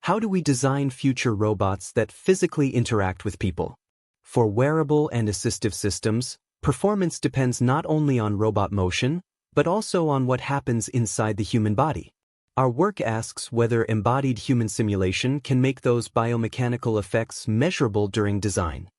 How do we design future robots that physically interact with people? For wearable and assistive systems, performance depends not only on robot motion, but also on what happens inside the human body. Our work asks whether embodied human simulation can make those biomechanical effects measurable during design.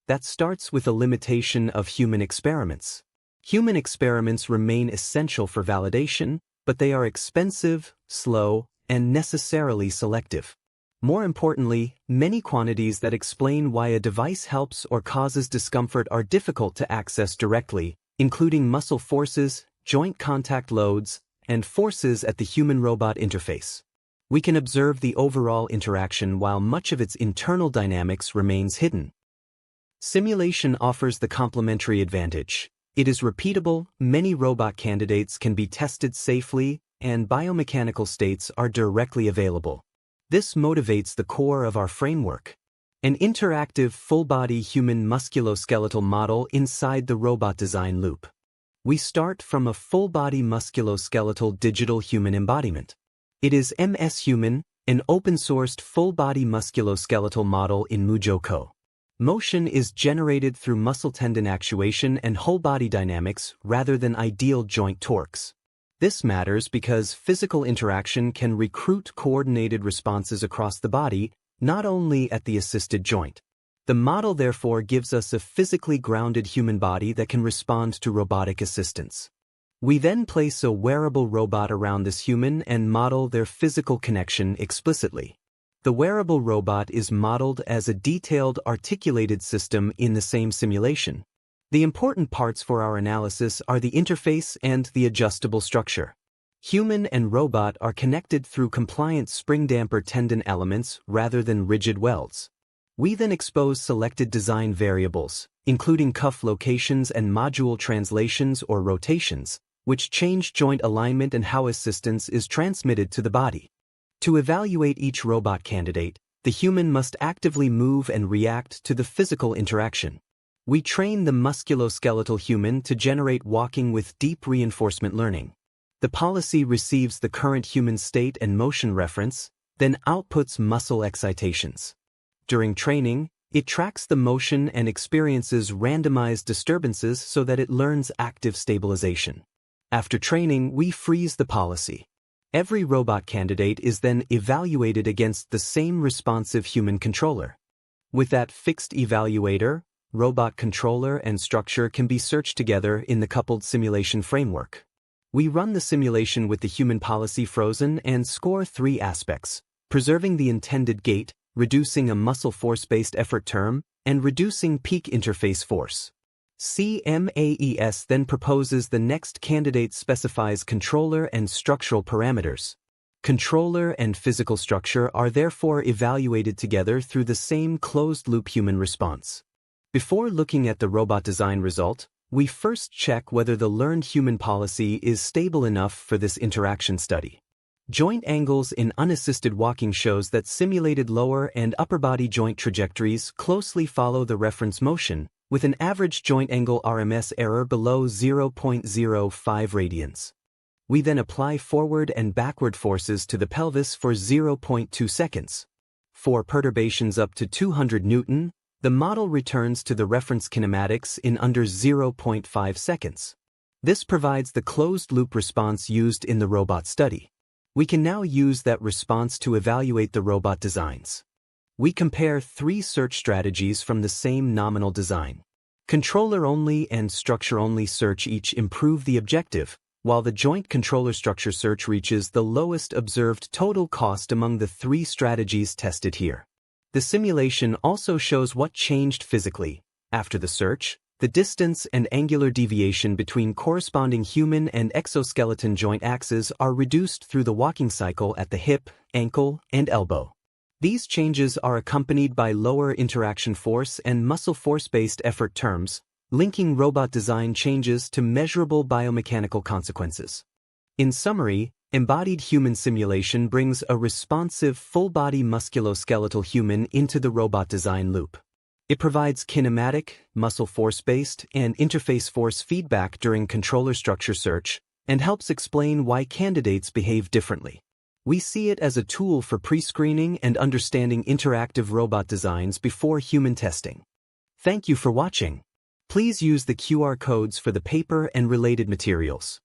That starts with a limitation of human experiments. Human experiments remain essential for validation, but they are expensive, slow, and necessarily selective. More importantly, many quantities that explain why a device helps or causes discomfort are difficult to access directly, including muscle forces, joint contact loads, and forces at the human-robot interface. We can observe the overall interaction while much of its internal dynamics remains hidden. Simulation offers the complementary advantage. It is repeatable, many robot candidates can be tested safely, and biomechanical states are directly available. This motivates the core of our framework. An interactive full-body human musculoskeletal model inside the robot design loop. We start from a full-body musculoskeletal digital human embodiment. It is MS Human, an open-sourced full-body musculoskeletal model in Mujo. Motion is generated through muscle tendon actuation and whole-body dynamics rather than ideal joint torques. This matters because physical interaction can recruit coordinated responses across the body, not only at the assisted joint. The model therefore gives us a physically grounded human body that can respond to robotic assistance. We then place a wearable robot around this human and model their physical connection explicitly. The wearable robot is modeled as a detailed, articulated system in the same simulation. The important parts for our analysis are the interface and the adjustable structure. Human and robot are connected through compliant spring damper tendon elements rather than rigid welds. We then expose selected design variables, including cuff locations and module translations or rotations, which change joint alignment and how assistance is transmitted to the body. To evaluate each robot candidate, the human must actively move and react to the physical interaction. We train the musculoskeletal human to generate walking with deep reinforcement learning. The policy receives the current human state and motion reference, then outputs muscle excitations. During training, it tracks the motion and experiences randomized disturbances so that it learns active stabilization. After training, we freeze the policy. Every robot candidate is then evaluated against the same responsive human controller. With that fixed evaluator, robot controller and structure can be searched together in the coupled simulation framework. We run the simulation with the human policy frozen and score 3 aspects: preserving the intended gait, reducing a muscle force-based effort term, and reducing peak interface force. CMAES then proposes the next candidate specifies controller and structural parameters. Controller and physical structure are therefore evaluated together through the same closed-loop human response. Before looking at the robot design result, we first check whether the learned human policy is stable enough for this interaction study. Joint angles in unassisted walking shows that simulated lower and upper body joint trajectories closely follow the reference motion, with an average joint angle RMS error below 0.05 radians. We then apply forward and backward forces to the pelvis for 0.2 seconds. For perturbations up to 200 Newton, the model returns to the reference kinematics in under 0.5 seconds. This provides the closed-loop response used in the robot study. We can now use that response to evaluate the robot designs. We compare 3 search strategies from the same nominal design. Controller-only and structure-only search each improve the objective, while the joint controller structure search reaches the lowest observed total cost among the 3 strategies tested here. The simulation also shows what changed physically. After the search, the distance and angular deviation between corresponding human and exoskeleton joint axes are reduced through the walking cycle at the hip, ankle, and elbow. These changes are accompanied by lower interaction force and muscle force-based effort terms, linking robot design changes to measurable biomechanical consequences. In summary, embodied human simulation brings a responsive full-body musculoskeletal human into the robot design loop. It provides kinematic, muscle force-based, and interface force feedback during controller structure search, and helps explain why candidates behave differently. We see it as a tool for pre-screening and understanding interactive robot designs before human testing. Thank you for watching. Please use the QR codes for the paper and related materials.